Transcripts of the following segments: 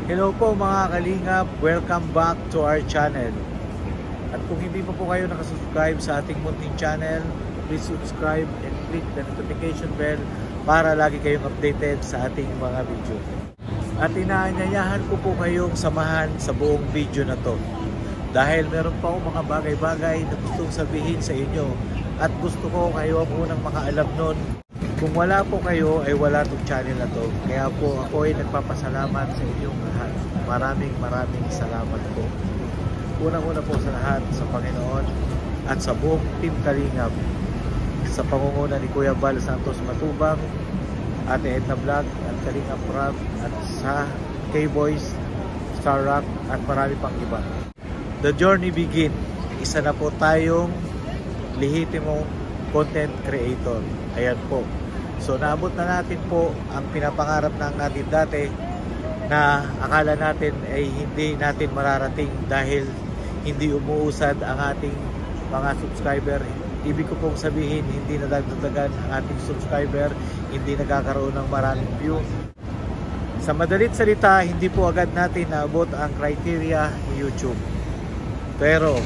Hello po mga kalingap, welcome back to our channel. At kung hindi pa po kayo nakasubscribe sa ating munting channel, please subscribe and click the notification bell para lagi kayong updated sa ating mga video. At inaanyayahan ko po kayong samahan sa buong video na to. Dahil meron pa akong mga bagay-bagay na gustong sabihin sa inyo at gusto ko kayo ang unang makaalam nun. Kung wala po kayo ay wala tong channel na to. Kaya po ako ay nagpapasalamat sa inyong lahat. Maraming salamat po. Unang-una po sa lahat sa Panginoon at sa buong Team Kalingap. Sa pangunguna ni Kuya Bal Santos Matubang, Ate Edna Vlog at Kalingap Rab at sa K-Boys, Star Rock at marami pang iba. The journey begin. Isa na po tayong lehitimong content creator. Ayan po. So naabot na natin po ang pinapangarap ng natin dati na akala natin ay hindi natin mararating dahil hindi umuusad ang ating mga subscriber. Ibig ko pong sabihin, hindi nadagdagan ang ating subscriber, hindi nagkakaroon ng maraming view. Sa madalit salita, hindi po agad natin naabot ang criteria ni YouTube. Pero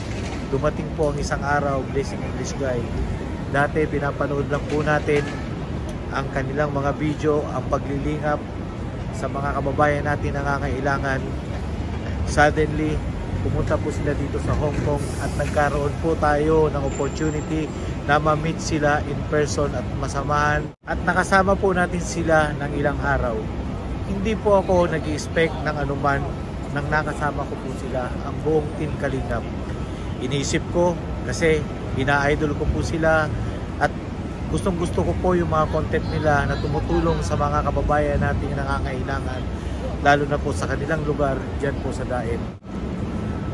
dumating po ang isang araw, blessing in disguise. Dati pinapanood lang po natin ang kanilang mga video, ang paglilingap sa mga kababayan natin na nangangailangan. Suddenly, pumunta po sila dito sa Hong Kong at nagkaroon po tayo ng opportunity na ma-meet sila in person at masamahan. At nakasama po natin sila ng ilang araw. Hindi po ako nag-expect ng anuman nang nakasama ko po sila, ang buong Team Kalingap. Inisip ko kasi ina-idol ko po sila at gustong-gusto ko po yung mga content nila na tumutulong sa mga kababayan nating nangangailangan, lalo na po sa kanilang lugar, dyan po sa Daet.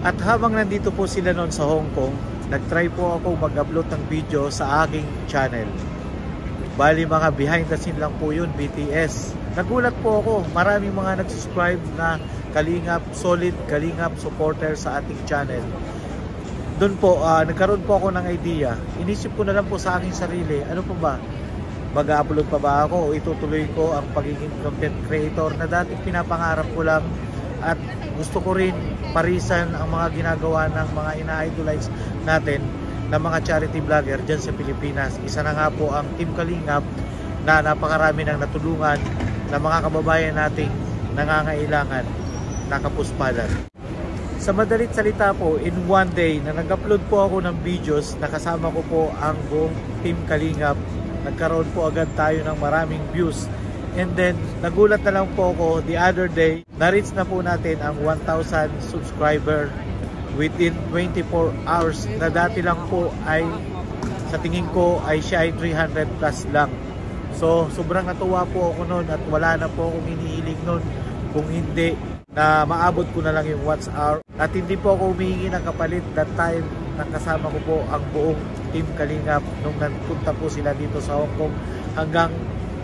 At habang nandito po sila noon sa Hong Kong, nag-try po ako mag-upload ng video sa aking channel. Bali mga behind the scene lang po yun, BTS. Nagulat po ako, maraming mga nag-subscribe na Kalingap, solid Kalingap supporter sa ating channel. Doon po, nagkaroon po ako ng idea. Inisip ko na lang po sa aking sarili, ano po ba? Mag-upload pa ba ako o itutuloy ko ang pagiging content creator na dati pinapangarap ko lang at gusto ko rin parisan ang mga ginagawa ng mga ina-idolize natin na mga charity vlogger dyan sa Pilipinas. Isa na nga po ang Team Kalingap na napakarami ng natulungan na mga kababayan nating nangangailangan, nakapuspalan. Sa madalit salita po, in one day na nag-upload po ako ng videos, nakasama ko po ang buong Team Kalingap. Nagkaroon po agad tayo ng maraming views. And then, nagulat na lang po ako the other day, na-reach na po natin ang 1,000 subscriber within 24 hours na dati lang po ay, sa tingin ko, ay siya ay 300 plus lang. So, sobrang natuwa po ako noon at wala na po akong hinihiling noon kung hindi na maabot ko na lang yung watch hour. At hindi po ako humihingi ng kapalit. That time, nakasama ko po ang buong Team Kalingap nung nagpunta po sila dito sa Hong Kong hanggang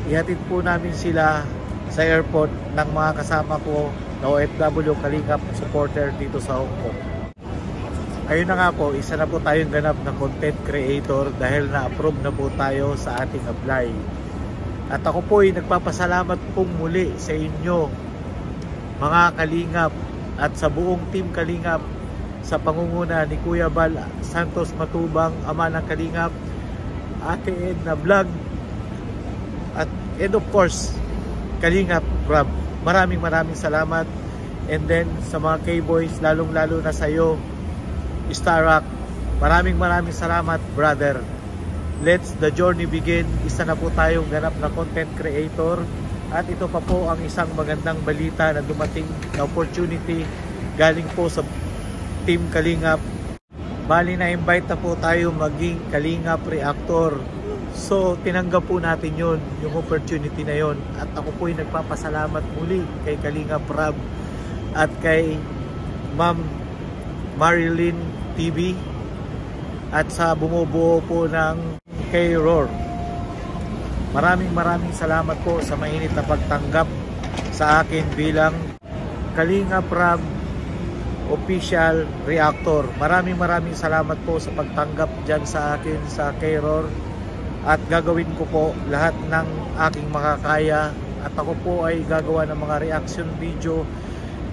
ihatid po namin sila sa airport ng mga kasama ko na OFW Kalingap supporter dito sa Hong Kong. Ayun na nga po, isa na po tayong ganap na content creator dahil na-approve na po tayo sa ating apply. At ako po ay nagpapasalamat pong muli sa inyo mga Kalingap at sa buong Team Kalingap sa pangunguna ni Kuya Bal Santos Matubang, ama ng Kalingap, Ate Edna Vlog and of course Kalingap Rab. Maraming salamat. And then sa mga K-Boys, lalong lalo na sa iyo Star Rock, maraming salamat brother. Let's the journey begin. Isa na po tayong ganap na content creator. At ito pa po ang isang magandang balita na dumating na opportunity galing po sa Team Kalingap. Bali na invite na po tayo maging Kalingap Reactor. So tinanggap po natin yun, yung opportunity na yun. At ako po ay nagpapasalamat muli kay Kalingap Rab at kay Ma'am Marilyn TV at sa bumubuo po ng K-Roar. Maraming salamat po sa mainit na pagtanggap sa akin bilang Kalingap Rab Official Reactor. Maraming salamat po sa pagtanggap dyan sa akin sa K-Roar at gagawin ko po lahat ng aking makakaya at ako po ay gagawa ng mga reaction video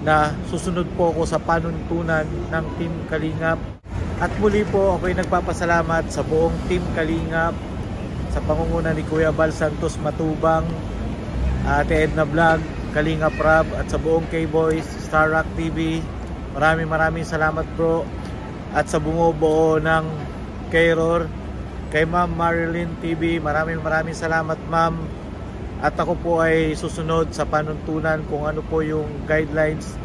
na susunod po ako sa panuntunan ng Team Kalingap. At muli po ako'y nagpapasalamat sa buong Team Kalingap, sa pangunguna ni Kuya Bal Santos Matubang, Ate Edna Vlog, Kalingap Rob, at sa buong K-Boys, Star Rock TV. Maraming salamat bro. At sa bumubuo ng K-Roar, kay Ma'am Marilyn TV, maraming salamat ma'am. At ako po ay susunod sa panuntunan kung ano po yung guidelines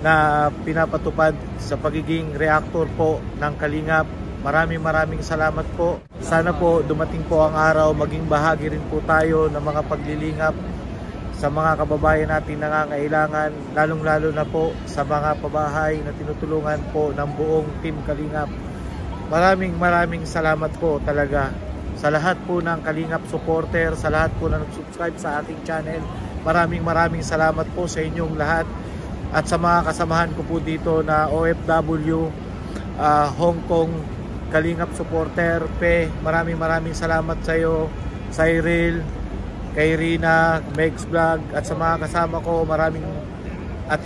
na pinapatupad sa pagiging reactor po ng Kalingap. Maraming salamat po. Sana po dumating po ang araw, maging bahagi rin po tayo ng mga paglilingap sa mga kababayan natin nangangailangan, lalong-lalo na po sa mga pabahay na tinutulungan po ng buong Team Kalingap. Maraming salamat po talaga sa lahat po ng Kalingap supporter, sa lahat po na nag-subscribe sa ating channel. Maraming salamat po sa inyong lahat. At sa mga kasamahan ko po dito na OFW, Hong Kong Kalingap supporter, maraming salamat sa iyo, Cyril, kay Rina, Megs Vlog, at sa mga kasama ko, at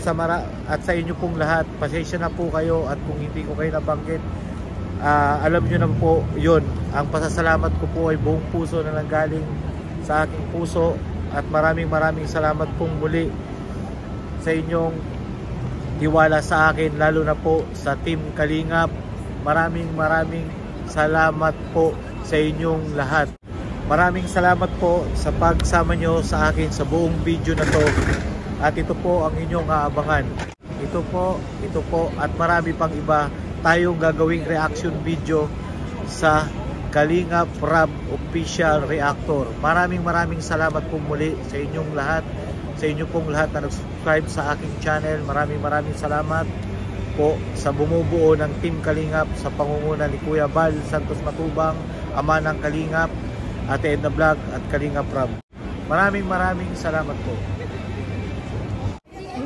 sa inyo pong lahat, pasensya na po kayo at kung hindi ko kayo nabanggit, alam nyo na po yun. Ang pasasalamat ko po ay buong puso na nanggaling sa aking puso, at maraming salamat pong muli sa inyong tiwala sa akin, lalo na po sa Team Kalingap. Maraming salamat po sa inyong lahat. Maraming salamat po sa pagsama nyo sa akin sa buong video na to. At ito po ang inyong aabangan. Ito po at marami pang iba tayong gagawing reaction video sa Kalingap Rob Official Reactor. Maraming salamat po muli sa inyong lahat. Sa inyo pong lahat na nag-subscribe sa aking channel. Maraming salamat po sa bumubuo ng Team Kalingap sa pangunguna ni Kuya Bal Santos Matubang, ama ng Kalingap, Ate Edna Vlog at Kalingap Rob. Maraming salamat po.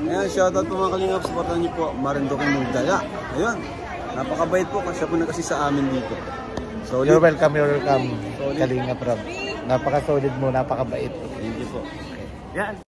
Ayan, shoutout po mga Kalingap, supportan niyo po Marinduque Mugdala. Ayun, napakabait po kasi siya po nag-assist sa amin dito. Solid. You're welcome Kalingap Rob. Napaka-solid mo, napakabait. Thank you po. Yan.